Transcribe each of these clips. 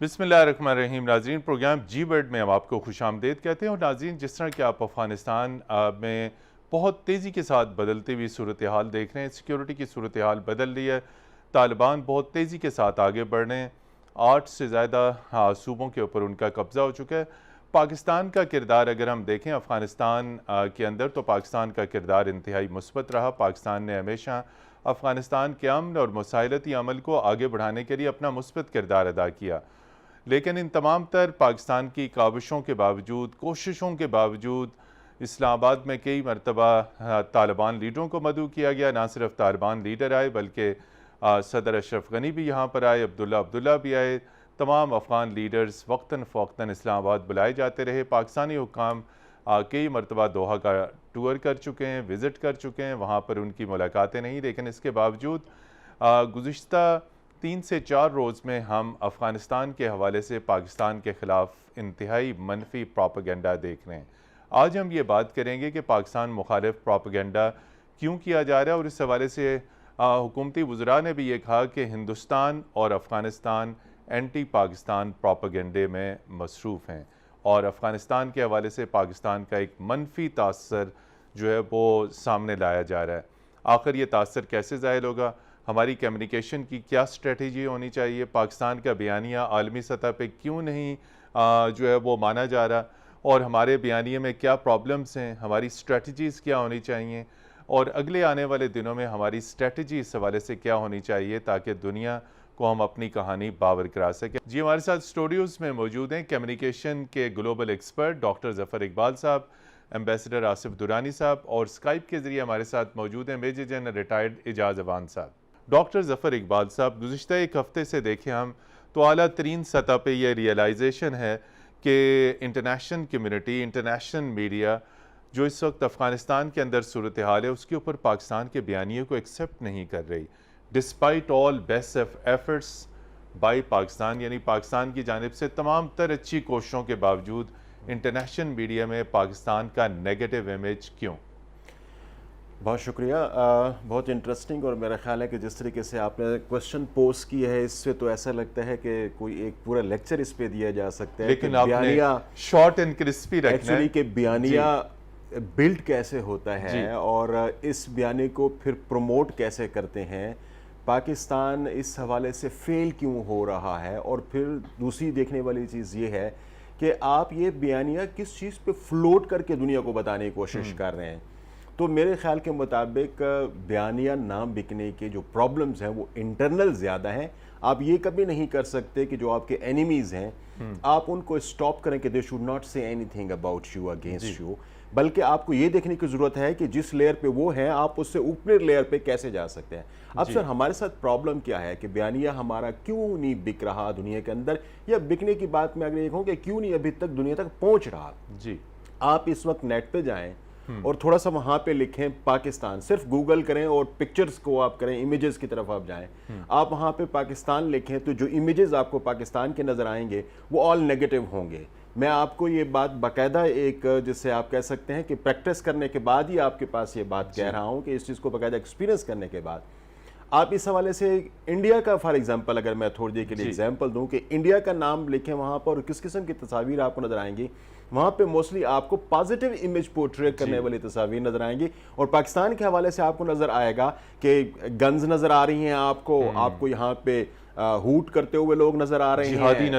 बिस्मिल्लाहिर्रहमानिर्रहीम। नाज़रीन, प्रोग्राम जी वर्ड में हम आपको खुशामदीद कहते हैं। और नाज़रीन, जिस तरह कि आप अफ़गानिस्तान में बहुत तेज़ी के साथ बदलती हुई सूरत हाल देख रहे हैं, सिक्योरिटी की सूरत हाल बदल रही है, तालिबान बहुत तेज़ी के साथ आगे बढ़ रहे हैं, 8 से ज़्यादा सूबों के ऊपर उनका कब्ज़ा हो चुका है। पाकिस्तान का किरदार अगर हम देखें अफ़गानिस्तान के अंदर, तो पाकिस्तान का किरदार इंतहाई मुस्बत रहा। पाकिस्तान ने हमेशा अफ़गानिस्तान के अमन और मुसाइलती अमल को आगे बढ़ाने के लिए अपना मुस्बत किरदार अदा किया। लेकिन इन तमाम तर पाकिस्तान की काविशों के बावजूद, कोशिशों के बावजूद, इस्लामाबाद में कई मरतबा तालिबान लीडरों को मदऊ किया गया। ना सिर्फ तालिबान लीडर आए, बल्कि सदर अशरफ गनी भी यहाँ पर आए, अब्दुल्ला भी आए। तमाम अफ़गान लीडर्स वक्तन फ़वक्तन इस्लामाबाद बुलाए जाते रहे। पाकिस्तानी हुक्काम कई मरतबा दोहा का टूर कर चुके हैं, विज़िट कर चुके हैं, वहाँ पर उनकी मुलाकातें नहीं। लेकिन इसके बावजूद गुज़िश्ता 3 से 4 रोज़ में हम अफ़गानिस्तान के हवाले से पाकिस्तान के ख़िलाफ़ इंतहाई मनफी प्रोपेगेंडा देख रहे हैं। आज हम ये बात करेंगे कि पाकिस्तान मुखालिफ प्रोपेगेंडा क्यों किया जा रहा है, और इस हवाले से हुकूमती वज़रा ने भी ये कहा कि हिंदुस्तान और अफ़गानिस्तान एंटी पाकिस्तान प्रोपेगेंडे में मसरूफ़ हैं, और अफ़गानिस्तान के हवाले से पाकिस्तान का एक मनफी तासर जो है वो सामने लाया जा रहा है। आखिर ये तासर कैसे ज़ाहिर होगा? हमारी कम्युनिकेशन की क्या स्ट्रेटजी होनी चाहिए? पाकिस्तान का बयानिया आलमी सतह पे क्यों नहीं जो है वो माना जा रहा? और हमारे बयानिए में क्या प्रॉब्लम्स हैं? हमारी स्ट्रेटजीज़ क्या होनी चाहिए? और अगले आने वाले दिनों में हमारी स्ट्रेटजी इस हवाले से क्या होनी चाहिए, ताकि दुनिया को हम अपनी कहानी बावर करा सकें। जी, हमारे साथ स्टूडियोज़ में मौजूद हैं कम्युनिकेशन के global expert doctor Zafar Iqbal साहब, एम्बेसडर आसिफ दुरानी साहब, और स्काइप के ज़रिए हमारे साथ मौजूद हैं major general retired Ejaz Awan sahab. Doctor Zafar Iqbal साहब, गुज़िश्ता एक हफ़्ते से देखें हम तो आला तरीन सतह पे ये रियलाइजेशन है कि इंटरनेशनल कम्युनिटी, इंटरनेशनल मीडिया जो इस वक्त अफ़गानिस्तान के अंदर सूरत हाल है, उसके ऊपर पाकिस्तान के बयानियों को एक्सेप्ट नहीं कर रही, despite all best efforts by Pakistan. यानी पाकिस्तान की जानिब से तमाम तर अच्छी कोशिशों के बावजूद इंटरनेशनल मीडिया में पाकिस्तान का नेगेटिव इमेज क्यों? बहुत शुक्रिया। बहुत इंटरेस्टिंग, और मेरा ख्याल है कि जिस तरीके से आपने क्वेश्चन पोस्ट किया है, इससे तो ऐसा लगता है कि कोई एक पूरा लेक्चर इस पे दिया जा सकता है। लेकिन आपने शॉर्ट एंड क्रिस्पी रखना है एक्चुअली कि बयानिया बिल्ड कैसे होता है और इस बयानी को फिर प्रमोट कैसे करते हैं, पाकिस्तान इस हवाले से फेल क्यों हो रहा है, और फिर दूसरी देखने वाली चीज़ ये है कि आप ये बयानिया किस चीज़ पे फ्लोट करके दुनिया को बताने की कोशिश कर रहे हैं। तो मेरे ख्याल के मुताबिक बयानिया ना बिकने के जो प्रॉब्लम्स हैं वो इंटरनल ज़्यादा हैं। आप ये कभी नहीं कर सकते कि जो आपके एनिमीज़ हैं आप उनको स्टॉप करें कि they should not say anything about you against you, बल्कि आपको ये देखने की ज़रूरत है कि जिस लेयर पे वो है आप उससे ऊपर लेयर पे कैसे जा सकते हैं। अब सर, हमारे साथ प्रॉब्लम क्या है कि बयानिया हमारा क्यों नहीं बिक रहा दुनिया के अंदर, या बिकने की बात मैं अगर ये कहूँ कि क्यों नहीं अभी तक दुनिया तक पहुँच रहा। जी, आप इस वक्त नेट पे जाएं और थोड़ा सा वहां पे लिखें पाकिस्तान, सिर्फ गूगल करें और पिक्चर्स को आप करें, इमेजेस की तरफ आप जाएं, आप वहां पे पाकिस्तान लिखें तो जो इमेजेस आपको पाकिस्तान के नजर आएंगे वो ऑल नेगेटिव होंगे। मैं आपको ये बात बाकायदा एक, जिससे आप कह सकते हैं कि प्रैक्टिस करने के बाद ही आपके पास ये बात कह रहा हूं कि इस चीज़ को बाकायदा एक्सपीरियंस करने के बाद आप इस हवाले से इंडिया का फॉर एग्जांपल अगर मैं थोड़ी देर के लिए एग्जांपल दूं कि इंडिया का नाम लिखें वहां पर, किस किस्म की तस्वीर आपको नजर आएंगी, वहां पे मोस्टली आपको पॉजिटिव इमेज पोर्ट्रे करने वाली तस्वीर नजर आएंगी, और पाकिस्तान के हवाले से आपको नजर आएगा कि गन्स नजर आ रही हैं आपको यहाँ पे हूट करते हुए लोग नजर आ रहे हैं, जिहादी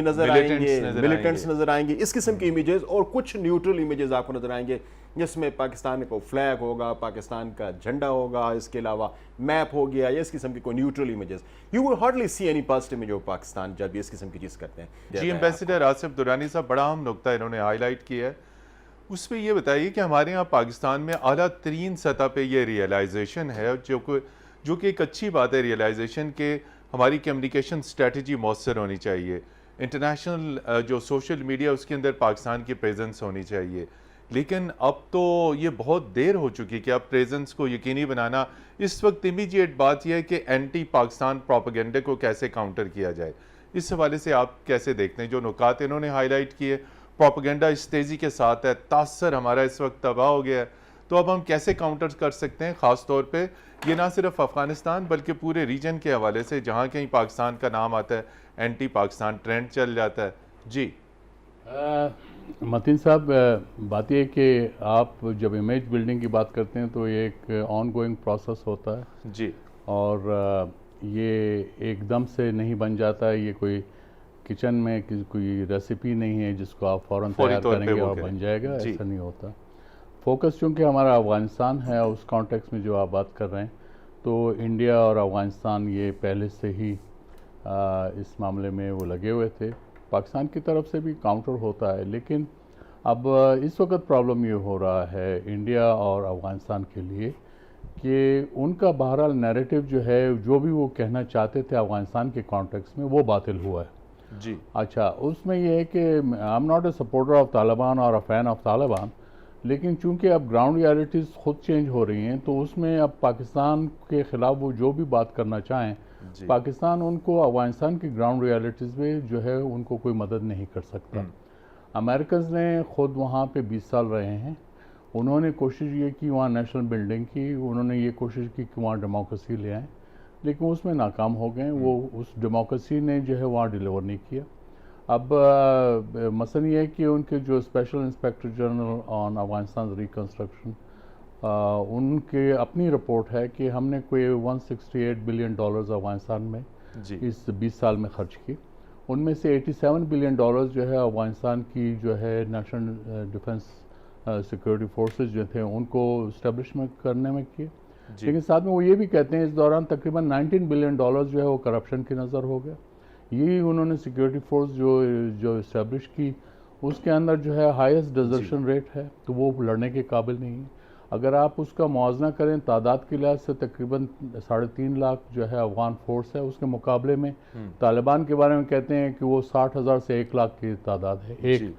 नजर आएंगे, मिलिटेंट्स नजर आएंगे, इस किस्म की इमेजेस, और कुछ न्यूट्रल इमेजेस आपको नजर आएंगे जिसमें पाकिस्तान को फ्लैग होगा, पाकिस्तान का झंडा होगा, इसके अलावा मैप हो गया, या इस किस्म की कोई neutral images. You will hardly see any positive image of Pakistan जब इस किस्म की चीज़ करते हैं। जी, एम्बेसडर आसिफ दुरानी साहब, बड़ा अहम नुकता इन्होंने हाईलाइट किया है। उस पर यह बताइए कि हमारे यहाँ पाकिस्तान में आला तरीन सतह पे ये रियलाइजेशन है, जो कि एक अच्छी बात है रियलाइजेशन के हमारी कम्युनिकेशन स्ट्रेटजी मौसर होनी चाहिए, इंटरनेशनल जो सोशल मीडिया उसके अंदर पाकिस्तान की प्रेजेंस होनी चाहिए। लेकिन अब तो ये बहुत देर हो चुकी कि अब प्रेजेंस को यकीनी बनाना, इस वक्त इमीडिएट बात यह है कि एंटी पाकिस्तान प्रोपेगेंडे को कैसे काउंटर किया जाए। इस हवाले से आप कैसे देखते हैं जो नुकात इन्होंने हाईलाइट किए? प्रोपेगेंडा इस तेज़ी के साथ है, तासर हमारा इस वक्त तबाह हो गया है, तो अब हम कैसे काउंटर कर सकते हैं, ख़ास तौर पे ये ना सिर्फ अफ़गानिस्तान बल्कि पूरे रीजन के हवाले से जहाँ कहीं पाकिस्तान का नाम आता है एंटी पाकिस्तान ट्रेंड चल जाता है। जी मतीन साहब, बात यह है कि आप जब इमेज बिल्डिंग की बात करते हैं तो ये एक ऑन गोइंग प्रोसेस होता है जी, और ये एकदम से नहीं बन जाता है। ये कोई किचन में कोई रेसिपी नहीं है जिसको आप फ़ौरन तैयार करेंगे और बन जाएगा, ऐसा नहीं होता। फोकस चूँकि हमारा अफ़गानिस्तान है, उस कॉन्टेक्स्ट में जो आप बात कर रहे हैं, तो इंडिया और अफ़गानिस्तान ये पहले से ही इस मामले में वो लगे हुए थे। पाकिस्तान की तरफ से भी काउंटर होता है, लेकिन अब इस वक्त प्रॉब्लम ये हो रहा है इंडिया और अफ़गानिस्तान के लिए कि उनका बहरहाल नैरेटिव जो है, जो भी वो कहना चाहते थे अफ़गानिस्तान के कॉन्टेक्स्ट में, वो बातिल हुआ है जी। अच्छा, उसमें यह है कि I am not a supporter of Taliban और अ फैन ऑफ तालिबान, लेकिन चूंकि अब ग्राउंड रियलिटीज़ खुद चेंज हो रही हैं, तो उसमें अब पाकिस्तान के ख़िलाफ़ वो जो भी बात करना चाहें, पाकिस्तान उनको अफ़गानिस्तान की ग्राउंड रियलिटीज़ में जो है उनको कोई मदद नहीं कर सकता। अमेरिकन्स ने ख़ुद वहाँ पे 20 साल रहे हैं, उन्होंने कोशिश ये की वहाँ नेशनल बिल्डिंग की, उन्होंने ये कोशिश की कि वहाँ डेमोक्रेसी ले आएँ, लेकिन उसमें नाकाम हो गए। वो उस डेमोक्रेसी ने जो है वहाँ डिलीवर नहीं किया। अब मसलन ये है कि उनके जो special inspector general on Afghanistan reconstruction, उनके अपनी रिपोर्ट है कि हमने कोई 168 बिलियन डॉलर्स अफगानिस्तान में इस 20 साल में खर्च किए। उनमें से 87 बिलियन डॉलर्स जो है अफगानिस्तान की जो है नेशनल डिफेंस सिक्योरिटी फोर्सेस जो थे उनको इस्टेब्लिशमेंट करने में किए, लेकिन साथ में वो ये भी कहते हैं इस दौरान तकरीबन 19 बिलियन डॉलर्स जो है वो करप्शन की नज़र हो गया। यही उन्होंने सिक्योरिटी फोर्स जो इस्टेब्लिश की, उसके अंदर जो है हाईएस्ट डिजर्शन रेट है, तो वो लड़ने के काबिल नहीं है। अगर आप उसका मुआवजा करें तादाद के लिहाज से, तकरीबन 3.5 लाख जो है अफगान फोर्स है, उसके मुकाबले में तालिबान के बारे में कहते हैं कि वो 60,000 से 1 लाख की तादाद है। एक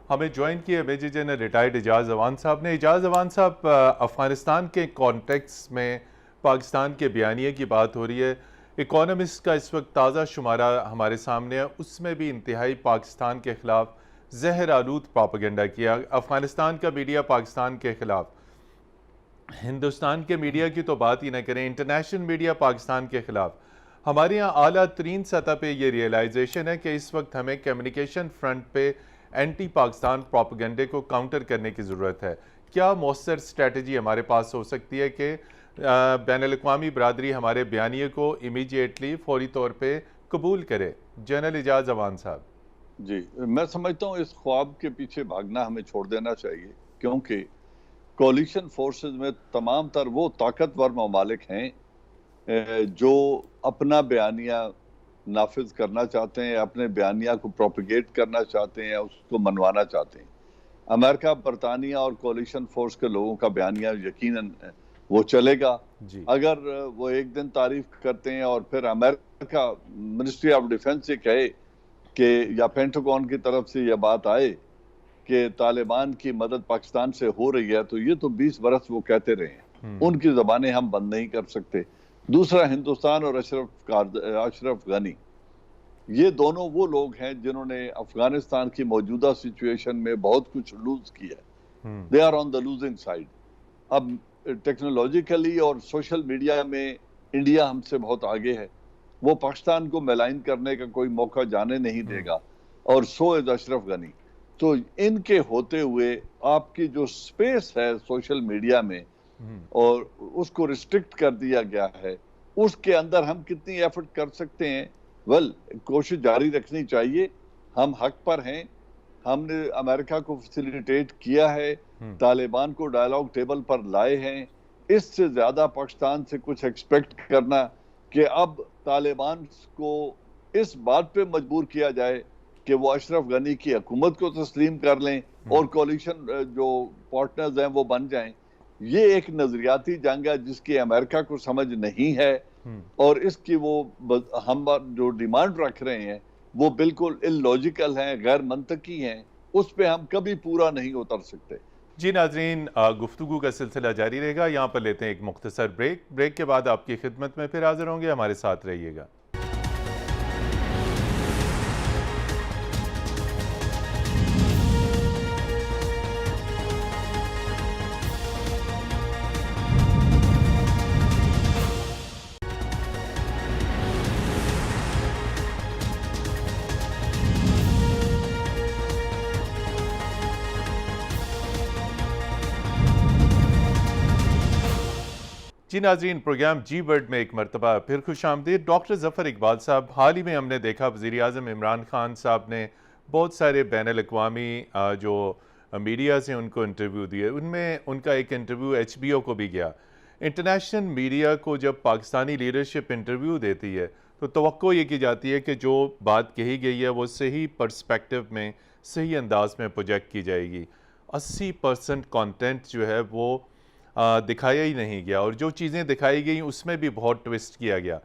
हमें ज्वाइन किए major general retired Ejaz Awan sahab ने। एजाज अवान साहब, अफ़गानिस्तान के कॉन्टेक्स्ट में पाकिस्तान के बयानिए की बात हो रही है। इकोनॉमिस्ट का इस वक्त ताज़ा शुमारा हमारे सामने है, उसमें भी इंतहाई पाकिस्तान के ख़िलाफ़ जहर आलूद प्रोपेगेंडा किया। अफ़गानिस्तान का मीडिया पाकिस्तान के ख़िलाफ़, हिंदुस्तान के मीडिया की तो बात ही ना करें, इंटरनेशनल मीडिया पाकिस्तान के ख़िलाफ़। हमारे यहाँ आला तरीन सतह पे ये रियलाइजेशन है कि इस वक्त हमें कम्युनिकेशन फ्रंट पे एंटी पाकिस्तान प्रोपेगेंडे को काउंटर करने की ज़रूरत है। क्या मौसर स्ट्रेटजी हमारे पास हो सकती है कि बैनुल-अक़वामी बरादरी हमारे बयानिए को इमीडिएटली फौरी तौर पे कबूल करे? जनरल एजाज अवान साहब जी, मैं समझता हूँ इस ख्वाब के पीछे भागना हमें छोड़ देना चाहिए, क्योंकि कोलिशन फोर्सेस में तमाम तर वो ताकतवर ममालिक हैं जो अपना बयानिया नाफिज करना चाहते हैं, अपने बयानिया को प्रोपिगेट करना चाहते हैं, उसको मनवाना चाहते हैं। अमेरिका, बरतानिया और कोलिशन फोर्स के लोगों का बयानिया यकीनन वो चलेगा। अगर वो एक दिन तारीफ करते हैं और फिर अमेरिका मिनिस्ट्री ऑफ डिफेंस से कहे कि या पेंटागन की तरफ से यह बात आए कि तालिबान की मदद पाकिस्तान से हो रही है, तो ये तो 20 बरस वो कहते रहे हैं, उनकी ज़बानें हम बंद नहीं कर सकते। दूसरा, हिंदुस्तान और अशरफ गनी, ये दोनों वो लोग हैं जिन्होंने अफगानिस्तान की मौजूदा सिचुएशन में बहुत कुछ लूज किया है। They are on the losing side. अब टेक्नोलॉजिकली और सोशल मीडिया में इंडिया हमसे बहुत आगे है, वो पाकिस्तान को मेलाइन करने का कोई मौका जाने नहीं देगा, और सो इज अशरफ गनी। तो इनके होते हुए आपकी जो स्पेस है सोशल मीडिया में और उसको रिस्ट्रिक्ट कर दिया गया है, उसके अंदर हम कितनी एफर्ट कर सकते हैं? कोशिश जारी रखनी चाहिए। हम हक पर हैं, हमने अमेरिका को फैसिलिटेट किया है, तालिबान को डायलॉग टेबल पर लाए हैं। इससे ज्यादा पाकिस्तान से कुछ एक्सपेक्ट करना कि अब तालिबान को इस बात पे मजबूर किया जाए कि वो अशरफ गनी की हुकूमत को तस्लीम कर लें और कोलिशन जो पार्टनर्स हैं वो बन जाएं, ये एक नजरियाती जंग है जिसकी अमेरिका को समझ नहीं है, और इसकी वो हम जो डिमांड रख रहे हैं वो बिल्कुल इलॉजिकल हैं, गैर मंतकी हैं, उस पर हम कभी पूरा नहीं उतर सकते। जी नाजरीन, गुफ्तगू का सिलसिला जारी रहेगा। यहाँ पर लेते हैं एक मुख्तसर ब्रेक के बाद आपकी खिदमत में फिर हाजिर होंगे, हमारे साथ रहिएगा। जी नाज़रीन, प्रोग्राम जी वर्ल्ड में एक मरतबा फिर खुश आमदीद। डॉक्टर ज़फ़र इकबाल साहब, हाल ही में हमने देखा वज़ीर आज़म इमरान खान साहब ने बहुत सारे बैनुल अक़वामी जो मीडिया से उनको इंटरव्यू दिए, उनमें उनका एक इंटरव्यू HBO को भी गया। इंटरनेशनल मीडिया को जब पाकिस्तानी लीडरशिप इंटरव्यू देती है तो तवक्को ये की जाती है कि जो बात कही गई है वो सही पर्सपेक्टिव में, सही अंदाज में प्रोजेक्ट की जाएगी। 80% कंटेंट जो है वो दिखाया ही नहीं गया, और जो चीज़ें दिखाई गई उसमें भी बहुत ट्विस्ट किया गया।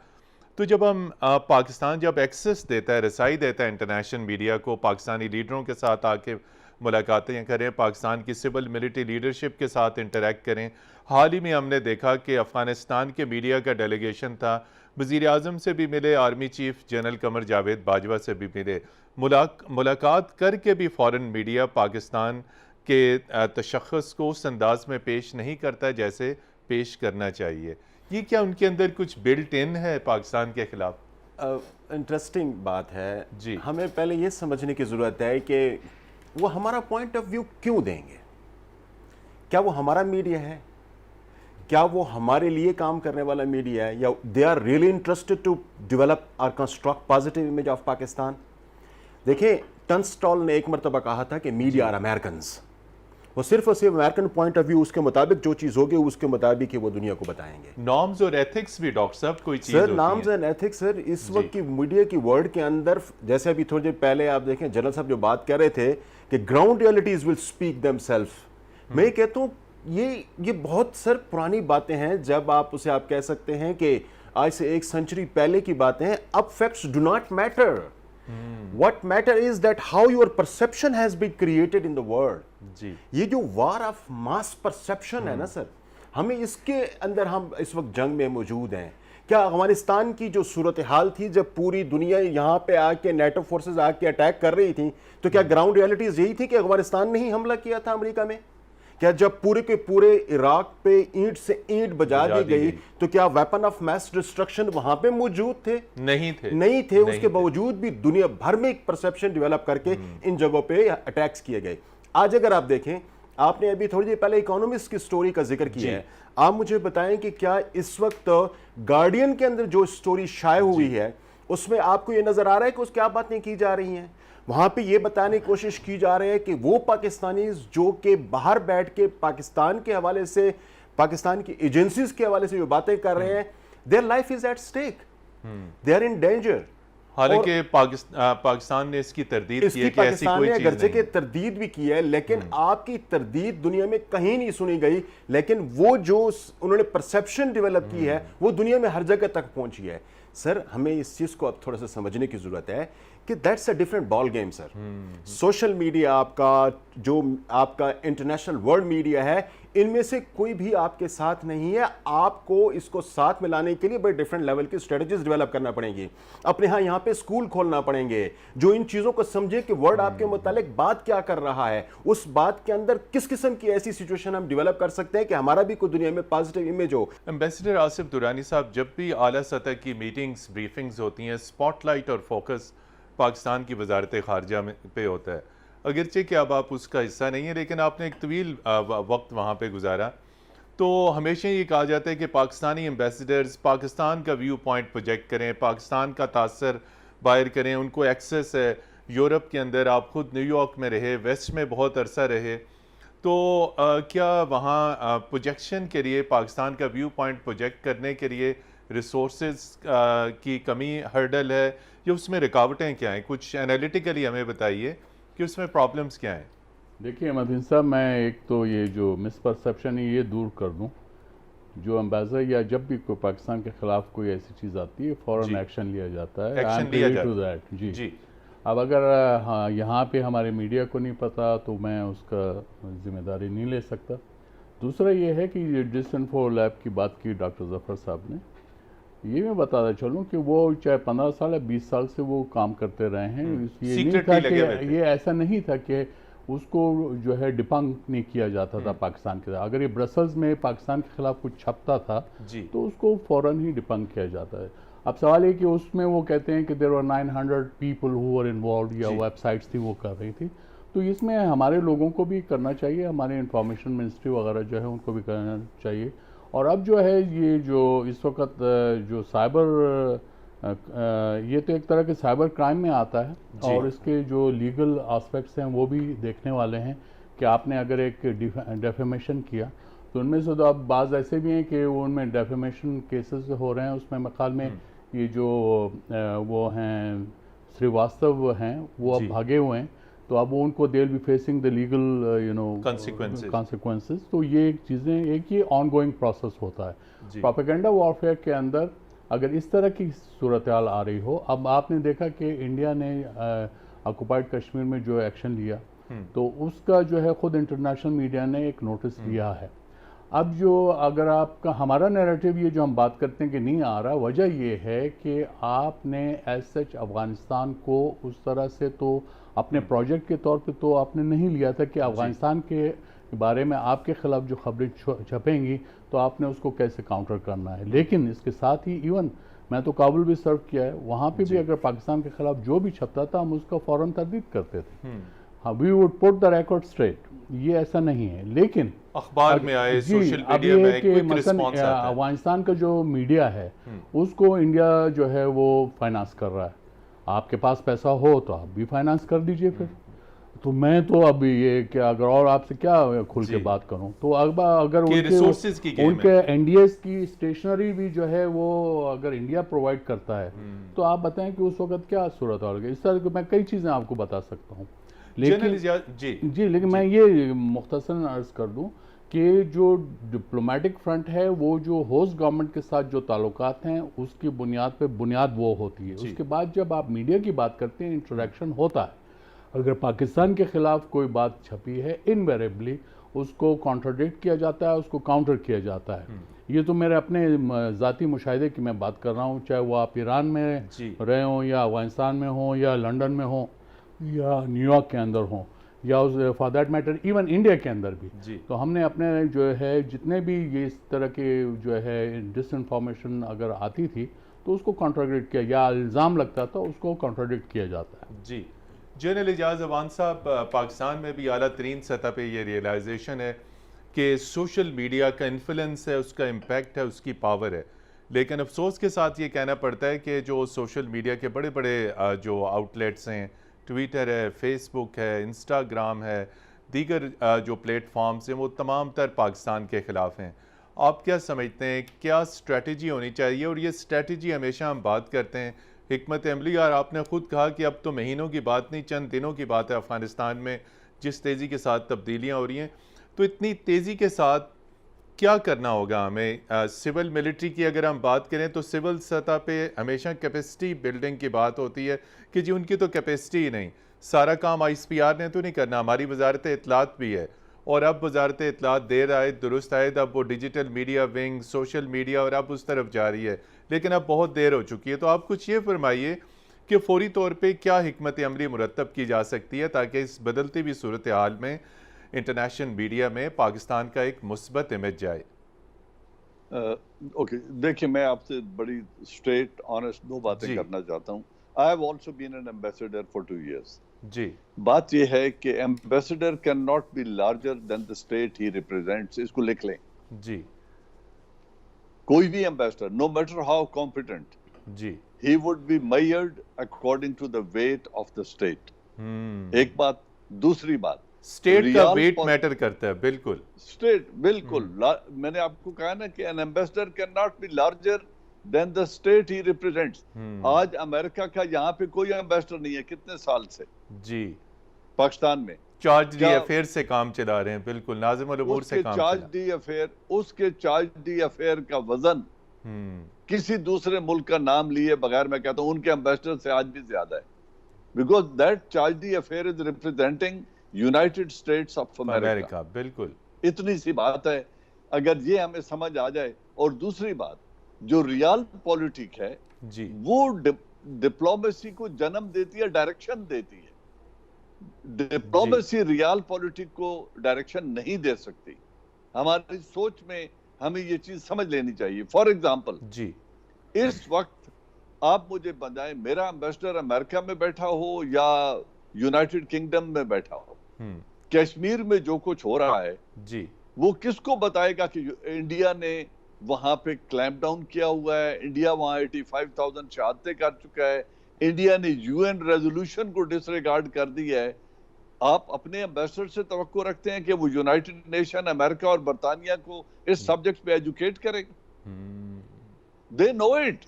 तो जब हम पाकिस्तान जब एक्सेस देता है, रसाई देता है इंटरनेशनल मीडिया को, पाकिस्तानी लीडरों के साथ आके मुलाकातें करें, पाकिस्तान की सिविल मिलिट्री लीडरशिप के साथ इंटरेक्ट करें। हाल ही में हमने देखा कि अफ़गानिस्तान के मीडिया का डेलीगेशन था, वज़ीर आज़म से भी मिले, army chief general Qamar Javed Bajwa से भी मिले। मुलाकात करके भी फ़ौरन मीडिया पाकिस्तान के तशख़्ख़ुस को उस अंदाज में पेश नहीं करता जैसे पेश करना चाहिए। ये क्या उनके अंदर कुछ बिल्ट इन है पाकिस्तान के ख़िलाफ़? इंटरेस्टिंग बात है जी। हमें पहले ये समझने की ज़रूरत है कि वो हमारा पॉइंट ऑफ व्यू क्यों देंगे। क्या वो हमारा मीडिया है? क्या वो हमारे लिए काम करने वाला मीडिया है, या they are really interested to develop और construct positive image of Pakistan? देखिए, टनस्टॉल ने एक मरतबा कहा था कि मीडिया आर अमेरिकन। वो सिर्फ और सिर्फ अमेरिकन पॉइंट ऑफ व्यू, उसके मुताबिक जो चीज़ होगी उसके मुताबिक ही वो दुनिया को बताएंगे। नॉर्म्स और एथिक्स भी डॉक्टर साहब कोई चीज़ sir, norms and ethics sir इस वक्त की मीडिया की वर्ल्ड के अंदर, जैसे अभी थोड़ी देर पहले आप देखें जनरल साहब जो बात कर रहे थे कि ground realities will speak themself. मैं ये कहता हूँ ये बहुत सर पुरानी बातें हैं। जब आप उसे आप कह सकते हैं कि आज से 1 सेंचुरी पहले की बातें हैं। अब facts do not matter, what matter is that how your perception has been created in the world. जी, ये जो वार ऑफ मास परसेप्शन है ना सर, हमें इसके अंदर हम इस वक्त जंग में मौजूद हैं। क्या अफगानिस्तान की जो सूरत हाल थी, जब पूरी दुनिया यहाँ पे आके नेटो फोर्सेस आके अटैक कर रही थी, तो क्या ग्राउंड रियलिटीज यही थी कि अफगानिस्तान ने ही हमला किया था अमेरिका में? क्या जब पूरे के पूरे इराक पे ईंट से ईंट बजा दी गई, तो क्या वेपन ऑफ मैस डिस्ट्रक्शन वहां पे मौजूद थे? नहीं थे। नहीं थे। उसके बावजूद भी दुनिया भर में एक परसेप्शन डेवलप करके इन जगहों पे अटैक्स किए गए। आज अगर आप देखें, आपने अभी थोड़ी देर पहले इकोनॉमिस्ट की स्टोरी का जिक्र किया है, आप मुझे बताएं कि क्या इस वक्त गार्डियन के अंदर जो स्टोरी शाये हुई है उसमें आपको ये नजर आ रहा है कि उस क्या बातें की जा रही हैं? वहां पे ये बताने की कोशिश की जा रही है कि वो पाकिस्तानी जो कि बाहर बैठ के पाकिस्तान के हवाले से, पाकिस्तान की एजेंसीज के हवाले से जो बातें कर रहे हैं, their life is at stake, they are in danger. हालांकि पाकिस्तान ने इसकी तरदीद की है कि ऐसी कोई चीज गर्जे नहीं के तरदीद भी की है, लेकिन आपकी तरदीद दुनिया में कहीं नहीं सुनी गई। लेकिन वो जो उन्होंने परसेप्शन डेवलप की है वो दुनिया में हर जगह तक पहुंची है। सर, हमें इस चीज को अब थोड़ा सा समझने की जरूरत है कि that's a different ball game sir. Social media आपका, जो आपका इंटरनेशनल वर्ल्ड मीडिया है, इनमें से कोई भी आपके साथ नहीं है। आपको इसको साथ मिलाने के लिए बड़े डिफरेंट लेवल की स्ट्रेटजीज डेवलप करना पड़ेंगी। अपने यहाँ पे स्कूल खोलना पड़ेंगे जो इन चीजों को समझे कि वर्ल्ड आपके मुतालिक बात क्या कर रहा है, उस बात के अंदर किस किस्म की ऐसी सिचुएशन हम डेवलप कर सकते हैं कि हमारा भी कोई दुनिया में पॉजिटिव इमेज हो। एम्बेसडर आसिफ दुरानी साहब, जब भी आला सतह की मीटिंग्स, ब्रीफिंग्स होती हैं, स्पॉटलाइट और फोकस पाकिस्तान की वजारत खारजा पे होता है। अगरचे कि अब आप उसका हिस्सा नहीं है, लेकिन आपने एक तवील वक्त वहाँ पे गुजारा, तो हमेशा ये कहा जाता है कि पाकिस्तानी एम्बेसडर्स पाकिस्तान का व्यू पॉइंट प्रोजेक्ट करें, पाकिस्तान का तासर बाहर करें। उनको एक्सेस है यूरोप के अंदर, आप खुद न्यूयॉर्क में रहे, वेस्ट में बहुत अरसा रहे, तो क्या वहाँ प्रोजेक्शन के लिए, पाकिस्तान का व्यू पॉइंट प्रोजेक्ट करने के लिए रिसोर्सेज की कमी हर्डल है, या उसमें रुकावटें क्या हैं? कुछ एनालिटिकली हमें बताइए कि उसमें प्रॉब्लम्स क्या हैं। देखिए मदीन साहब, मैं एक तो ये जो मिसपरसेप्शन है ये दूर कर दूं। जो एम्बेसडर या जब भी कोई पाकिस्तान के खिलाफ कोई ऐसी चीज़ आती है, फ़ौरन एक्शन लिया जाता है। एक्शन लिया जाता है। टू दैट जी। अब अगर हाँ यहाँ पे हमारे मीडिया को नहीं पता तो मैं उसका जिम्मेदारी नहीं ले सकता। दूसरा ये है कि ये डिसइंफो लैब की बात की डॉक्टर जफ़र साहब ने, ये मैं बताता चलूँ कि वो चाहे 15 साल या 20 साल से वो काम करते रहे हैं। ये नहीं था कि ये ऐसा नहीं था कि उसको जो है डिबंक नहीं किया जाता था पाकिस्तान के साथ। अगर ये ब्रसल्स में पाकिस्तान के खिलाफ कुछ छपता था तो उसको फ़ौरन ही डिबंक किया जाता है। अब सवाल ये कि उसमें वो कहते हैं कि there were 900 people who were involve, या वेबसाइट्स थी वो कर रही थी। तो इसमें हमारे लोगों को भी करना चाहिए, हमारे इंफॉर्मेशन मिनिस्ट्री वगैरह जो है उनको भी करना चाहिए। और अब जो है ये जो इस वक्त जो साइबर ये तो एक तरह के साइबर क्राइम में आता है और इसके जो लीगल एस्पेक्ट्स हैं वो भी देखने वाले हैं कि आपने अगर एक डेफेमेशन किया तो उनमें से तो अब बाज़ ऐसे भी हैं कि उनमें डेफेमेशन केसेस हो रहे हैं, उसमें मेरे ख्याल में ये जो वो हैं श्रीवास्तव हैं वो अब भागे हुए हैं, तो अब वो उनको they will be facing the legal you know consequences. तो ये एक चीज़ें, एक ये ऑन गोइंग प्रोसेस होता है प्रोपेगेंडा वॉरफेयर के अंदर। अगर इस तरह की सूरत हाल आ रही हो, अब आपने देखा कि इंडिया ने ऑक्युपाइड कश्मीर में जो एक्शन लिया तो उसका जो है खुद इंटरनेशनल मीडिया ने एक नोटिस लिया है। अब जो अगर आपका हमारा नैरेटिव ये जो हम बात करते हैं कि नहीं आ रहा, वजह ये है कि आपने एज सच अफ़गानिस्तान को उस तरह से तो अपने प्रोजेक्ट के तौर पे तो आपने नहीं लिया था कि अफ़गानिस्तान के बारे में आपके खिलाफ जो खबरें छपेंगी तो आपने उसको कैसे काउंटर करना है। लेकिन इसके साथ ही इवन मैं तो काबुल भी सर्व किया है, वहाँ पे भी अगर पाकिस्तान के खिलाफ जो भी छपता था हम उसका फ़ौरन तरदीद करते थे। हाँ, we would put the record straight, ये ऐसा नहीं है। लेकिन अखबार में आए, सोशल मीडिया में एक क्विक रिस्पांस आता है। अफगानिस्तान का जो मीडिया है उसको इंडिया जो है वो फाइनेंस कर रहा है। आपके पास पैसा हो तो आप भी फाइनेंस कर दीजिए फिर। तो मैं तो अब ये क्या अगर और आपसे क्या खुल के बात करूं, तो अगर उनके एनडीएस की स्टेशनरी भी जो है वो अगर इंडिया प्रोवाइड करता है तो आप बताएं कि उस वक्त क्या सूरत हाल है। इस तरह की मैं कई चीज़ें आपको बता सकता हूँ, लेकिन मैं ये मुख्तसरन अर्ज कर दूं कि जो डिप्लोमेटिक फ्रंट है वो जो होस्ट गवर्नमेंट के साथ जो ताल्लुकात हैं उसकी बुनियाद वो होती है। उसके बाद जब आप मीडिया की बात करते हैं इंटरेक्शन होता है। अगर पाकिस्तान के खिलाफ कोई बात छपी है इनवेरेबली उसको कॉन्ट्राडिक्ट किया जाता है, उसको काउंटर किया जाता है। ये तो मेरे अपने ज़ाती मुशाहिदे की मैं बात कर रहा हूँ, चाहे वो आप ईरान में रहे हों या अफगानिस्तान में हों या लंदन में हों या न्यूयॉर्क के अंदर हों या उस for that matter even India के अंदर भी। तो हमने अपने जो है जितने भी ये इस तरह के जो है डिसइंफॉर्मेशन अगर आती थी तो उसको कॉन्ट्राडिक्ट किया या इल्ज़ाम लगता था उसको कॉन्ट्राडिक्ट किया जाता है। जी जनरल एजाज अवान साहब, पाकिस्तान में भी आला तरीन सतह पे ये रियलाइजेशन है कि सोशल मीडिया का इन्फ्लुएंस है, उसका इम्पैक्ट है, उसकी पावर है। लेकिन अफसोस के साथ ये कहना पड़ता है कि जो सोशल मीडिया के बड़े बड़े जो आउटलेट्स हैं, ट्विटर है, फेसबुक है, इंस्टाग्राम है, दीगर जो प्लेटफॉर्म्स हैं वो तमाम तर पाकिस्तान के ख़िलाफ़ हैं। आप क्या समझते हैं, क्या स्ट्रेटजी होनी चाहिए? और ये स्ट्रेटजी हमेशा हम बात करते हैं हिकमत अमली, और आपने ख़ुद कहा कि अब तो महीनों की बात नहीं चंद दिनों की बात है अफ़गानिस्तान में जिस तेज़ी के साथ तब्दीलियाँ हो रही हैं। तो इतनी तेज़ी के साथ क्या करना होगा हमें? सिविल मिलिट्री की अगर हम बात करें तो सिविल सतह पे हमेशा कैपेसिटी बिल्डिंग की बात होती है कि जी उनकी तो कैपेसिटी ही नहीं, सारा काम ISPR ने तो नहीं करना, हमारी वजारत इत्तलात भी है। और अब वजारत इत्तलात देर आए दुरुस्त आए, अब वो digital media wing, social media और अब उस तरफ जा रही है, लेकिन अब बहुत देर हो चुकी है। तो आप कुछ ये फरमाइए कि फौरी तौर पर क्या हिकमत अमली मुरतब की जा सकती है ताकि इस बदलती हुई सूरत हाल में इंटरनेशनल मीडिया में पाकिस्तान का एक मुस्बत इमेज जाए। ओके, देखिए मैं आपसे बड़ी स्ट्रेट ऑनेस्ट दो बातें करना चाहता हूँ। I have also been an ambassador for 2 years। जी, बात यह है कि ambassador can not be larger than the state he represents. इसको लिख लें जी। कोई भी ambassador, no matter how competent, जी, he would be measured according to the weight of the state. एक बात। दूसरी बात, स्टेट का वेट मैटर करता है। बिल्कुल स्टेट, बिल्कुल। मैंने आपको कहा ना कि N ambassador can not be larger than the state he represents. आज अमेरिका का यहाँ पे कोई एम्बेसडर नहीं है कितने साल से जी पाकिस्तान में। चार्ज डी अफेयर से काम चला रहे हैं। बिल्कुल, नाज़िम अल उमूर से काम चार्ज डी अफेयर, उसके चार्ज डी अफेयर का वजन किसी दूसरे मुल्क का नाम लिए बगैर मैं कहता हूँ उनके एम्बेसडर से आज भी ज्यादा है, because that charge D affair is representing United states of America. बिल्कुल, इतनी सी बात है, अगर ये हमें समझ आ जाए। और दूसरी बात, जो रियल पॉलिटिक है जी, वो डिप्लोमेसी को जन्म देती है, डायरेक्शन देती है। डिप्लोमेसी रियल पॉलिटिक को डायरेक्शन नहीं दे सकती। हमारी सोच में हमें ये चीज समझ लेनी चाहिए। फॉर एग्जाम्पल जी, इस वक्त आप मुझे बताएं, मेरा एम्बेसडर अमेरिका में बैठा हो या यूनाइटेड किंगडम में बैठा हो, कश्मीर में जो कुछ हो रहा है जी, वो किसको बताएगा कि इंडिया ने वहां पे क्लैंप डाउन किया हुआ है। इंडिया वहां 85,000 शहादतें कर चुका है। इंडिया ने यूएन रेजोल्यूशन को डिसरिगार्ड कर दिया है। आप अपने एम्बेसडर से तवक्को रखते हैं कि वो यूनाइटेड नेशन, अमेरिका और बरतानिया को इस सब्जेक्ट पे एजुकेट करेंगे? They know it.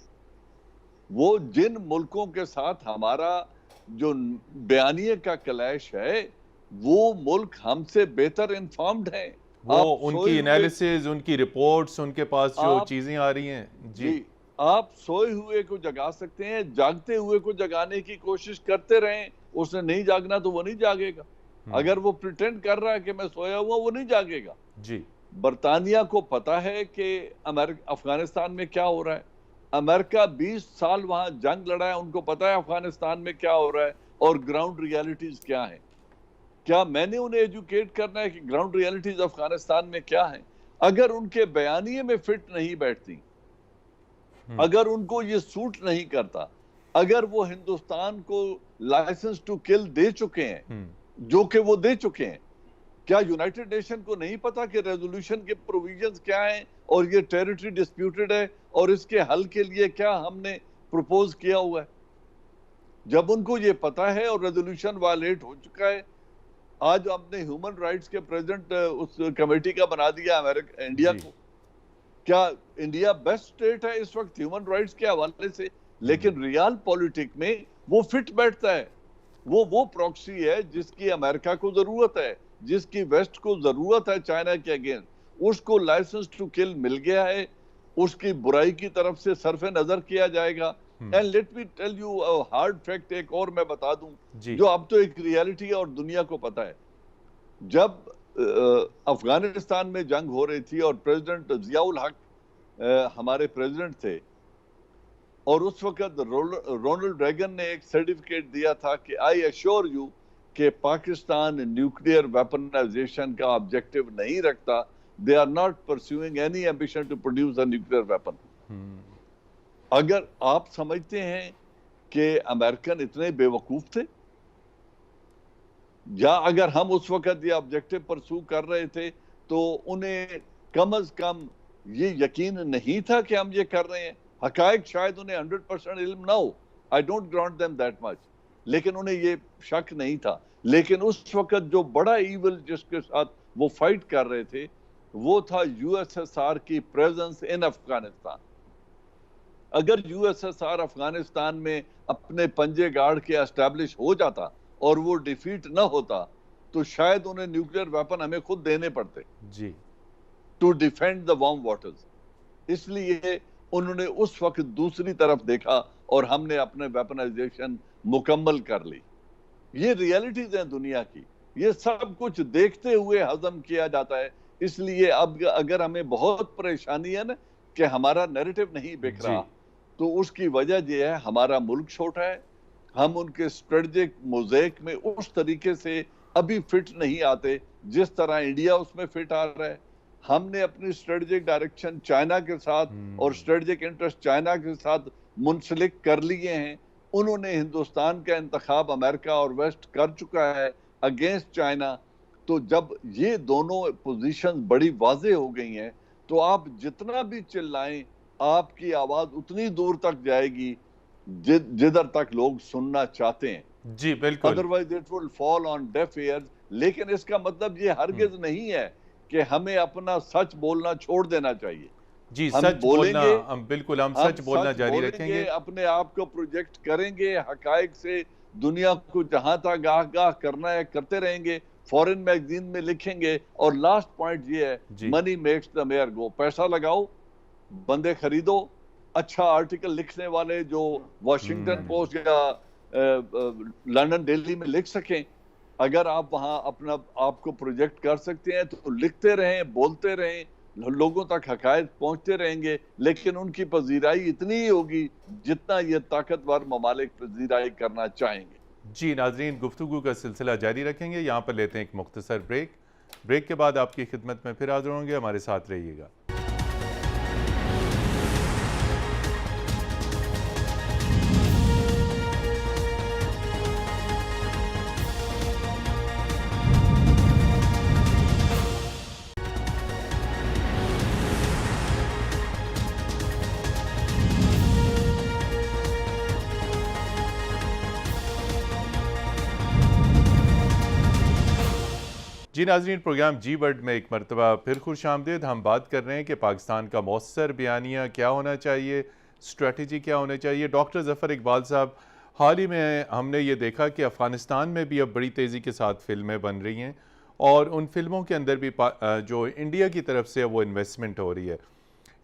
वो जिन मुल्कों के साथ हमारा जो बयानिए का क्लैश है, वो मुल्क हमसे बेहतर इन्फॉर्म्ड हैं। वो उनकी एनालिसिस, उनकी रिपोर्ट्स, उनके पास जो चीजें आ रही हैं। जी, आप सोए हुए को जगा सकते हैं, जागते हुए को जगाने की कोशिश करते रहें। उसने नहीं जागना तो वो नहीं जागेगा। अगर वो प्रिटेंड कर रहा है कि मैं सोया हुआ, वो नहीं जागेगा। जी, बरतानिया को पता है कि अफगानिस्तान में क्या हो रहा है। अमेरिका 20 साल वहां जंग लड़ा है, उनको पता है अफगानिस्तान में क्या हो रहा है और ग्राउंड रियलिटीज क्या है। क्या मैंने उन्हें एजुकेट करना है कि ग्राउंड रियलिटीज अफगानिस्तान में क्या है? अगर उनके बयानिए में फिट नहीं बैठती, अगर उनको ये सूट नहीं करता, अगर वो हिंदुस्तान को लाइसेंस टू किल दे चुके हैं, जो कि वो दे चुके हैं, क्या यूनाइटेड नेशन को नहीं पता कि रेजोल्यूशन के प्रोविजंस क्या हैं और ये टेरिटरी डिस्प्यूटेड है और इसके हल के लिए क्या हमने प्रपोज किया हुआ है? जब उनको ये पता है और रेजोल्यूशन वायलेट हो चुका है, आज हमने ह्यूमन राइट्स के प्रेसिडेंट उस कमेटी का बना दिया अमेरिका, इंडिया को। क्या इंडिया बेस्ट स्टेट है इस वक्त ह्यूमन राइट्स के हवाले से? लेकिन रियल पॉलिटिक में वो फिट बैठता है। वो प्रॉक्सी है जिसकी अमेरिका को जरूरत है, जिसकी वेस्ट को जरूरत है चाइना के अगेंस्ट। उसको लाइसेंस टू किल मिल गया है, उसकी बुराई की तरफ से सरफे नजर किया जाएगा। And let me tell you hard fact, एक और मैं बता दूं, जो अब तो एक रियलिटी है और दुनिया को पता है। जब अफगानिस्तान में जंग हो रही थी और प्रेसिडेंट जियाउल हक हमारे प्रेसिडेंट थे, और उस वक्त रोनाल्ड रेगन ने एक सर्टिफिकेट दिया था कि आई एश्योर यू कि पाकिस्तान न्यूक्लियर वेपनाइजेशन का ऑब्जेक्टिव नहीं रखता। They are not pursuing any ambition to produce a nuclear weapon. अगर आप समझते हैं कि अमेरिकन इतने बेवकूफ थे, या अगर हम उस वक्त ये ऑब्जेक्टिव परस्यू कर रहे थे, तो उन्हें कम अज कम ये यकीन नहीं था कि हम ये कर रहे हैं। हकायक शायद उन्हें 100% इल्म ना हो, I don't grant them that much, लेकिन उन्हें ये शक नहीं था। लेकिन उस वक्त जो बड़ा ईविल जिसके साथ वो फाइट कर रहे थे, वो था यूएसएसआर की प्रेजेंस इन अफगानिस्तान। अगर यूएसएसआर अफगानिस्तान में अपने पंजे गाड़ के एस्टैब्लिश हो जाता और वो डिफीट ना होता, तो शायद उन्हें न्यूक्लियर वेपन हमें खुद देने पड़ते जी, to defend the warm waters. इसलिए उन्होंने उस वक्त दूसरी तरफ देखा और हमने अपने वेपनाइजेशन मुकम्मल कर ली। ये रियलिटीज हैं दुनिया की, ये सब कुछ देखते हुए हजम किया जाता है। इसलिए अब अगर हमें बहुत परेशानी है ना कि हमारा नैरेटिव नहीं बिक रहा, तो उसकी वजह यह है हमारा मुल्क छोटा है, हम उनके स्ट्रेटेजिक मोज़ेक में उस तरीके से अभी फिट नहीं आते जिस तरह इंडिया उसमें फिट आ रहा है। हमने अपनी स्ट्रेटेजिक डायरेक्शन चाइना के साथ और स्ट्रेटेजिक इंटरेस्ट चाइना के साथ मुंसलिक कर लिए हैं। उन्होंने हिंदुस्तान का इंतखाब अमेरिका और वेस्ट कर चुका है अगेंस्ट चाइना। तो जब ये दोनों पोजीशन बड़ी वाज़ेह हो गई हैं, तो आप जितना भी चिल्लाएं, आपकी आवाज उतनी दूर तक जाएगी जिधर तक लोग सुनना चाहते हैं। जी बिल्कुल, otherwise it will fall on def years. लेकिन इसका मतलब ये हरगिज नहीं है कि हमें अपना सच बोलना छोड़ देना चाहिए। जी सच बोलना, बिल्कुल हम सच बोलना जारी रखेंगे, अपने आप को प्रोजेक्ट करेंगे, हकायक से दुनिया को जहां तक आगाह करना है करते रहेंगे, फॉरेन मैगजीन में लिखेंगे। और लास्ट पॉइंट ये है, मनी मेक्स द मेयर गो। पैसा लगाओ, बंदे खरीदो, अच्छा आर्टिकल लिखने वाले जो वॉशिंगटन पोस्ट या लंदन डेली में लिख सकें। अगर आप वहां अपना आपको प्रोजेक्ट कर सकते हैं तो लिखते रहें, बोलते रहें, लोगों तक हकायत पहुंचते रहेंगे। लेकिन उनकी पजीराई इतनी ही होगी जितना ये ताकतवर ममालिक पजीराई करना चाहेंगे। जी नाजरीन, गुफ्तगू का सिलसिला जारी रखेंगे। यहाँ पर लेते हैं एक मुख्तसर ब्रेक के बाद आपकी खिदमत में फिर हाजिर होंगे। हमारे साथ रहिएगा। जी नाज़रीन, प्रोग्राम जी वर्ल्ड में एक मरतबा फिर खुश आमदीद। हम बात कर रहे हैं कि पाकिस्तान का मौसर बयानिया क्या होना चाहिए, स्ट्रेटजी क्या होनी चाहिए। डॉक्टर ज़फ़र इकबाल साहब, हाल ही में हमने ये देखा कि अफ़गानिस्तान में भी अब बड़ी तेज़ी के साथ फ़िल्में बन रही हैं और उन फिल्मों के अंदर भी जो इंडिया की तरफ से वो इन्वेस्टमेंट हो रही है।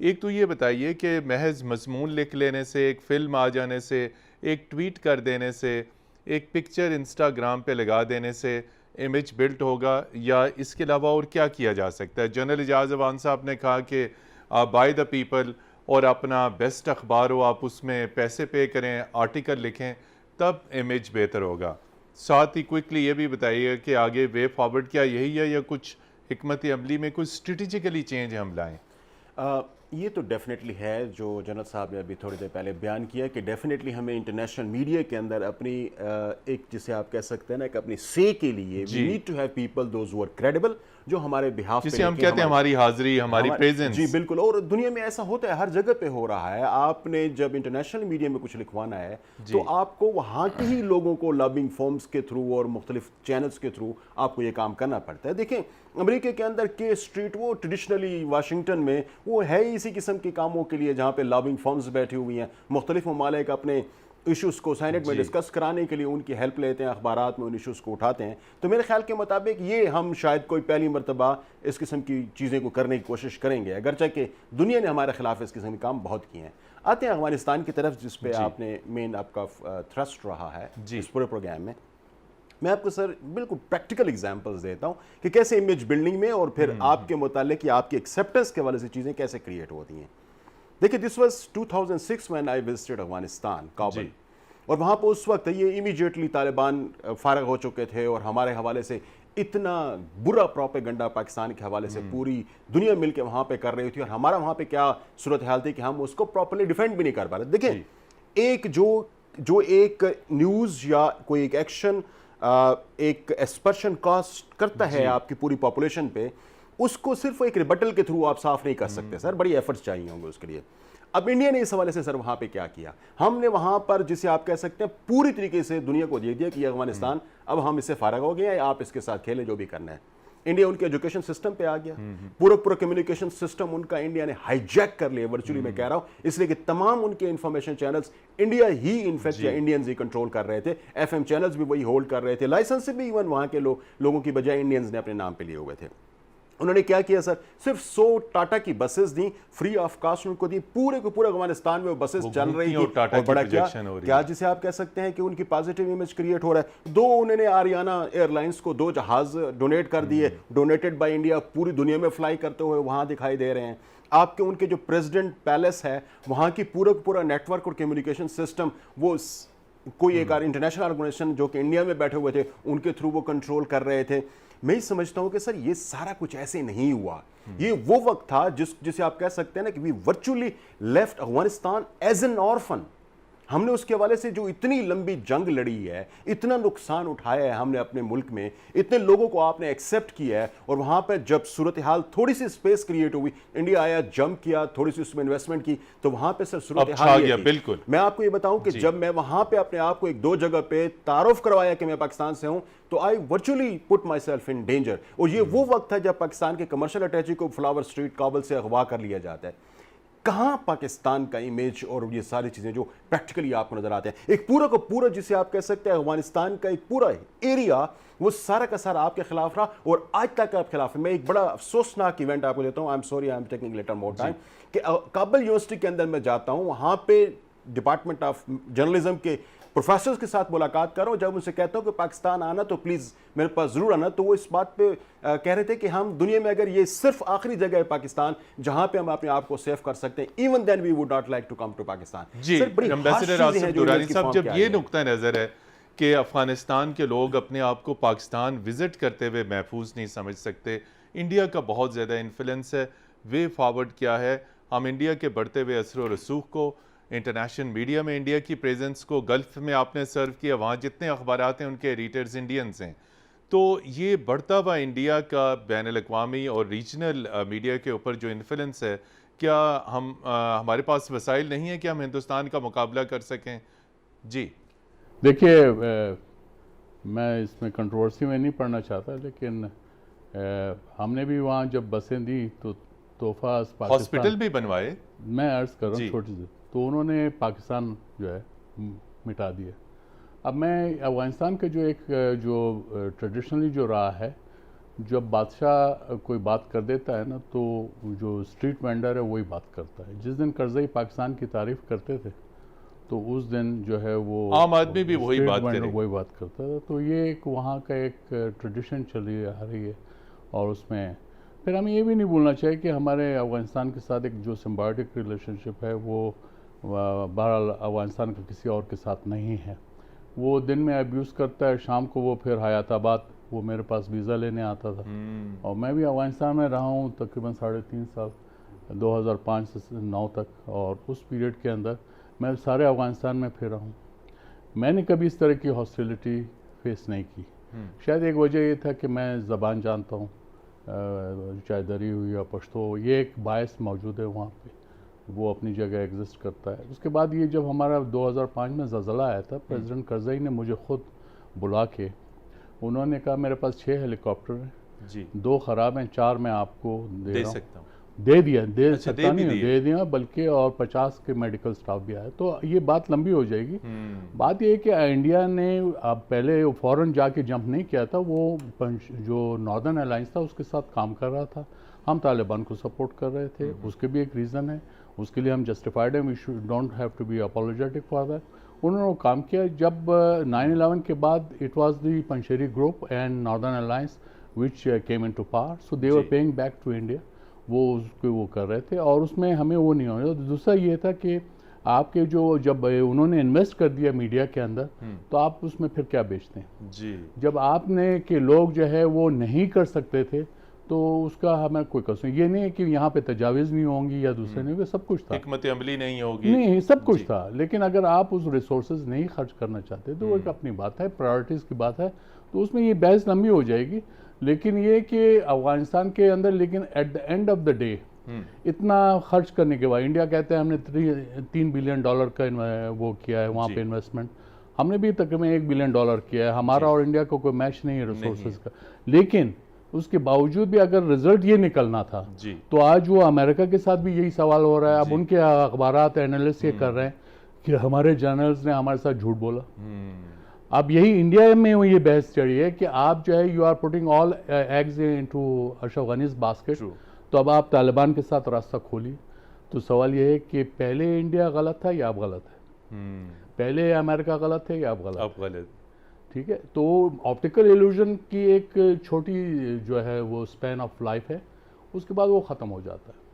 एक तो ये बताइए कि महज मज़मून लिख लेने से, एक फ़िल्म आ जाने से, एक ट्वीट कर देने से, एक पिक्चर इंस्टाग्राम पे लगा देने से इमेज बिल्ट होगा, या इसके अलावा और क्या किया जा सकता है? जनरल एजाज अवान साहब ने कहा कि बाय द पीपल और अपना बेस्ट अखबार हो, आप उसमें पैसे पे करें, आर्टिकल लिखें, तब इमेज बेहतर होगा। साथ ही क्विकली ये भी बताइए कि आगे वे फॉरवर्ड क्या यही है या कुछ हिकमत अमली में कुछ स्ट्रेटिजिकली चेंज हम लाएँ? ये तो डेफिनेटली है जो जनरल साहब ने अभी थोड़ी देर पहले बयान किया कि डेफिनेटली हमें इंटरनेशनल मीडिया के अंदर अपनी एक, जिसे आप कह सकते हैं ना, एक अपनी से के लिए we need to have people those who are credible, जो हमारे बिहाफ पे, जिसे हम कहते हैं हमारी हाजिरी, हमारी प्रेजेंस। जी बिल्कुल, और दुनिया में ऐसा होता है, हर जगह पे हो रहा है। आपने जब इंटरनेशनल मीडिया में कुछ लिखवाना है तो आपको वहाँ के ही लोगों को लॉबिंग फॉर्म्स के थ्रू और मुख्तलिफ चैनल्स के थ्रू आपको ये काम करना पड़ता है। देखें, अमेरिका के अंदर के स्ट्रीट, वो ट्रेडिशनली वाशिंगटन में वो है इसी किस्म के कामों के लिए, जहाँ पे लॉबिंग फॉर्म्स बैठी हुई हैं, मुख्तलिफ ममालिक अपने इश्यूज़ को सेनेट में डिस्कस कराने के लिए उनकी हेल्प लेते हैं, अखबारात में उन इश्यूज़ को उठाते हैं। तो मेरे ख्याल के मुताबिक ये हम शायद कोई पहली मरतबा इस किस्म की चीज़ें को करने की कोशिश करेंगे, अगरचे कि दुनिया ने हमारे खिलाफ इस किस्म के काम बहुत किए हैं। आते हैं अफगानिस्तान की तरफ, जिस पे आपने मेन आपका थ्रस्ट रहा है इस पूरे प्रोग्राम में। मैं आपको सर बिल्कुल प्रैक्टिकल एग्जांपल्स देता हूं कि कैसे इमेज बिल्डिंग में और फिर आपके मुतालिक या आपकी एक्सेप्टेंस के वाले से चीज़ें कैसे क्रिएट होती हैं। देखिए, this was 2006 when I visited Afghanistan, Kabul, और वहाँ पर उस वक्त ये इमीडिएटली तालिबान फारग हो चुके थे और हमारे हवाले से इतना बुरा प्रोपेगेंडा पाकिस्तान के हवाले से पूरी दुनिया मिलकर वहाँ पे कर रही थी, और हमारा वहाँ पे क्या सूरत हाल थी कि हम उसको प्रॉपर्ली डिफेंड भी नहीं कर पा रहे। देखिए, एक जो एक न्यूज़ या कोई एक एक्शन एक एस्पर्शन कास्ट करता है आपकी पूरी पॉपुलेशन पे, उसको सिर्फ एक रिबटल के थ्रू आप साफ नहीं कर सकते सर, बड़ी एफर्ट्स चाहिए होंगे उसके लिए। अब इंडिया ने इस हवाले से सर वहाँ पे क्या किया, हमने वहाँ पर, जिसे आप कह सकते हैं, पूरी तरीके से दुनिया को दे दिया कि अफगानिस्तान अब हम इससे फारग हो गए, आप इसके साथ खेलें जो भी करना है। इंडिया उनके एजुकेशन सिस्टम पे आ गया, पूरा कम्युनिकेशन सिस्टम उनका इंडिया ने हाईजैक कर लिया, वर्चुअली मैं कह रहा हूं, इसलिए कि तमाम उनके इंफॉर्मेशन चैनल्स इंडिया ही इनफैक्ट या इंडियंस ही कंट्रोल कर रहे थे, एफएम चैनल्स भी वही होल्ड कर रहे थे, लाइसेंस भी इवन वहां के लोगों की बजाय इंडियंस ने अपने नाम पे लिए हुए थे। उन्होंने क्या किया सर, सिर्फ 100 टाटा की बसेस दी, फ्री ऑफ कास्ट उनको दी, पूरे को पूरे अफगानिस्तान में वो बसेस चल रही थी, और बड़ा क्या जिसे आप कह सकते हैं कि उनकी पॉजिटिव इमेज क्रिएट हो रहा है। उन्होंने आरियाना एयरलाइंस को 2 जहाज डोनेट कर दिए, डोनेटेड बाय इंडिया, पूरी दुनिया में फ्लाई करते हुए वहां दिखाई दे रहे हैं। आपके उनके जो प्रेसिडेंट पैलेस है, वहां की पूरा नेटवर्क और कम्युनिकेशन सिस्टम, वो कोई एक इंटरनेशनल ऑर्गेनाइजेशन जो कि इंडिया में बैठे हुए थे उनके थ्रू वो कंट्रोल कर रहे थे। मैं ही समझता हूं कि सर ये सारा कुछ ऐसे नहीं हुआ, ये वो वक्त था जिसे आप कह सकते हैं ना कि we virtually left Afghanistan as an orphan. हमने उसके हवाले से जो इतनी लंबी जंग लड़ी है, इतना नुकसान उठाया है हमने अपने मुल्क में, इतने लोगों को आपने एक्सेप्ट किया है, और वहां पर जब सूरत हाल थोड़ी सी स्पेस क्रिएट हुई, इंडिया आया, जंप किया, थोड़ी सी उसमें इन्वेस्टमेंट की, तो वहां पे सर सूरत हाल ये थी। बिल्कुल, मैं आपको ये बताऊं कि जब मैं वहां पे अपने आप को 1-2 जगह पे तारुफ करवाया कि मैं पाकिस्तान से हूं, तो I virtually put myself in danger. और ये वो वक्त था जब पाकिस्तान के कमर्शियल अटैची को फ्लावर स्ट्रीट काबुल से अगवा कर लिया जाता है। कहां पाकिस्तान का इमेज और ये सारी चीजें जो प्रैक्टिकली आपको नजर आते हैं, एक पूरा का पूरा जिसे आप कह सकते हैं अफगानिस्तान का एक पूरा एरिया, वो सारा का सारा आपके खिलाफ रहा और आज तक आपके खिलाफ है। मैं एक बड़ा अफसोसनाक इवेंट आपको देता हूं, I am sorry, I am taking little more time, कि काबुल यूनिवर्सिटी के अंदर मैं जाता हूं, वहां पे डिपार्टमेंट ऑफ जर्नलिज्म के प्रोफेसर के साथ मुलाकात कर रहा हूं, जब उनसे कहता हूं कि पाकिस्तान आना तो प्लीज मेरे पास जरूर आना, तो वो इस बात पे कह रहे थे कि हम दुनिया में अगर ये सिर्फ आखिरी जगह है पाकिस्तान जहां पे हम अपने आप को सेव कर सकते हैं, even then we would not like to come to Pakistan. जी एम्बेसडर आसिफ दुरानी साहब, जब ये नुक्ता नजर है कि अफगानिस्तान के लोग अपने आप को पाकिस्तान विजिट करते हुए महफूज नहीं समझ सकते, इंडिया का बहुत ज़्यादा इन्फ्लुएंस है, वे फॉरवर्ड क्या है, हम इंडिया के बढ़ते हुए असर और रसूख को, इंटरनेशनल मीडिया में इंडिया की प्रेजेंस को, गल्फ में आपने सर्व किया, वहाँ जितने अखबारात हैं उनके एडिटर्स इंडियंस हैं, तो ये बढ़ता हुआ इंडिया का बैनुल-अक़वामी और रीजनल मीडिया के ऊपर जो इन्फ्लुएंस है, क्या हमारे पास वसाइल नहीं है कि हम हिंदुस्तान का मुकाबला कर सकें? जी देखिए, मैं इसमें कंट्रोवर्सी में नहीं पढ़ना चाहता, लेकिन हमने भी वहाँ जब बसें दी तो तोहफा हॉस्पिटल भी बनवाए। मैं अर्ज कर रहा हूँ जी। छोटी सी, तो उन्होंने पाकिस्तान जो है मिटा दिया। अब मैं अफगानिस्तान का जो एक जो ट्रेडिशनली जो रहा है, जब बादशाह कोई बात कर देता है ना तो जो स्ट्रीट वेंडर है वही बात करता है। जिस दिन करज़ई पाकिस्तान की तारीफ़ करते थे तो उस दिन जो है वो आम आदमी भी वही स्ट्रीट बात वेंडर करे। वही बात करता था। तो ये एक वहाँ का एक ट्रेडिशन चली आ रही है। और उसमें फिर हमें ये भी नहीं भूलना चाहिए कि हमारे अफगानिस्तान के साथ एक जो सिम्बायोटिक रिलेशनशिप है वो बहरहाल अफगानिस्तान का किसी और के साथ नहीं है। वो दिन में अब्यूज़ करता है, शाम को वो फिर हयाताबाद वो मेरे पास वीज़ा लेने आता था। और मैं भी अफगानिस्तान में रहा हूँ तकरीबन 3.5 साल, 2005 से 9 तक। और उस पीरियड के अंदर मैं सारे अफगानिस्तान में फिरा हूँ। मैंने कभी इस तरह की हॉस्टिलिटी फेस नहीं की। शायद एक वजह ये था कि मैं ज़बान जानता हूँ, चाहे दरी हुई या पश्तो हो, ये एक बायस मौजूद है वहाँ पे, वो अपनी जगह एग्जिस्ट करता है। उसके बाद ये जब हमारा 2005 में ज़लज़ला आया था, प्रेसिडेंट करज़ई ने मुझे ख़ुद बुला के उन्होंने कहा मेरे पास 6 हेलीकॉप्टर हैं जी, 2 ख़राब हैं, 4 मैं आपको दे रहा हूँ। सकता हूँ। दे दिया, दे अच्छा, सकता नहीं, दे दिया, बल्कि और 50 के मेडिकल स्टाफ भी आए। तो ये बात लंबी हो जाएगी। बात ये है कि इंडिया ने अब पहले फ़ौरन जाके जंप नहीं किया था, वो जो नॉर्दर्न अलायंस था उसके साथ काम कर रहा था। हम तालिबान को सपोर्ट कर रहे थे, उसके भी एक रीज़न है, उसके लिए हम जस्टिफाइड हैं, we should don't have to be apologetic for that. उन्होंने वो काम किया। जब 9/11 के बाद it was the Panjshiri group and northern alliance which came into power, so they were paying back to India. वो उसको वो कर रहे थे और उसमें हमें वो नहीं होना। दूसरा ये था कि आपके जो जब उन्होंने इन्वेस्ट कर दिया मीडिया के अंदर, तो आप उसमें फिर क्या बेचते हैं जी। जब आपने कि लोग जो है वो नहीं कर सकते थे, तो उसका हमें कोई कसम ये नहीं है कि यहाँ पे तजावीज़ नहीं होंगी या दूसरे नहीं होंगे, सब कुछ था, हिकमत अमली नहीं होगी, नहीं सब कुछ था। लेकिन अगर आप उस रिसोर्सेज नहीं खर्च करना चाहते तो वो एक अपनी बात है, प्रायोरिटीज़ की बात है, तो उसमें ये बहस लंबी हो जाएगी। लेकिन ये कि अफगानिस्तान के अंदर, लेकिन at the end of the day इतना खर्च करने के बाद, इंडिया कहते हैं हमने $3 बिलियन का वो किया है वहाँ पे इन्वेस्टमेंट, हमने भी तकरीबन $1 बिलियन किया है। हमारा और इंडिया को कोई मैच नहीं है रिसोर्सेज का। लेकिन उसके बावजूद भी अगर रिजल्ट ये निकलना था जी। तो आज वो अमेरिका के साथ भी यही सवाल हो रहा है। अब उनके अखबारात एनालिस्ट ये कर रहे हैं कि हमारे जर्नल्स ने हमारे साथ झूठ बोला। अब यही इंडिया में ये बहस चढ़ी है कि आप जो है you are putting all eggs into Ashraf Ghani's basket. तो अब आप तालिबान के साथ रास्ता खोलिए। तो सवाल ये है कि पहले इंडिया गलत था या अब गलत है, पहले अमेरिका गलत है या अब गलत, अब गलत। ठीक है। तो ऑप्टिकल इल्यूजन की एक छोटी जो है वो स्पैन ऑफ लाइफ है, उसके बाद वो ख़त्म हो जाता है।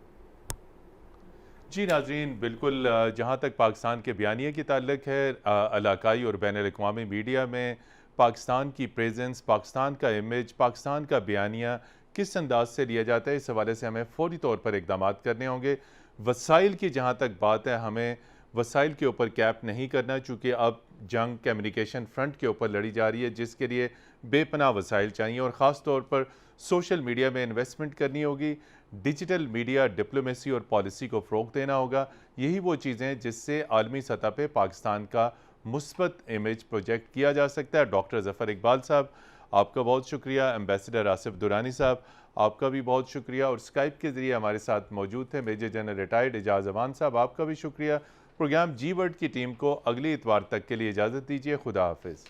जी नाज़रीन, बिल्कुल जहाँ तक पाकिस्तान के बयानिए की ताल्लुक है, इलाकाई और बैनुल-अक़वामी मीडिया में पाकिस्तान की प्रेजेंस, पाकिस्तान का इमेज, पाकिस्तान का बयानिया किस अंदाज से लिया जाता है, इस हवाले से हमें फ़ौरी तौर पर इक़दाम करने होंगे। वसाइल की जहाँ तक बात है, हमें वसाइल के ऊपर कैप नहीं करना, चूँकि अब जंग कम्युनिकेशन फ्रंट के ऊपर लड़ी जा रही है, जिसके लिए बेपनाह वसाइल चाहिए और ख़ास तौर पर सोशल मीडिया में इन्वेस्टमेंट करनी होगी, डिजिटल मीडिया डिप्लोमेसी और पॉलिसी को फ़रोग़ देना होगा। यही वो चीज़ें हैं जिससे आलमी सतह पे पाकिस्तान का मुस्बत इमेज प्रोजेक्ट किया जा सकता है। डॉक्टर ज़फ़र इकबाल साहब, आपका बहुत शुक्रिया। एम्बेसडर आसिफ दुरानी साहब, आपका भी बहुत शुक्रिया। और स्काइप के ज़रिए हमारे साथ मौजूद थे मेजर जनरल रिटायर्ड एजाज़ अमान साहब, आपका भी शुक्रिया। प्रोग्राम जी वर्ल्ड की टीम को अगली इतवार तक के लिए इजाज़त दीजिए। खुदा हाफिज़।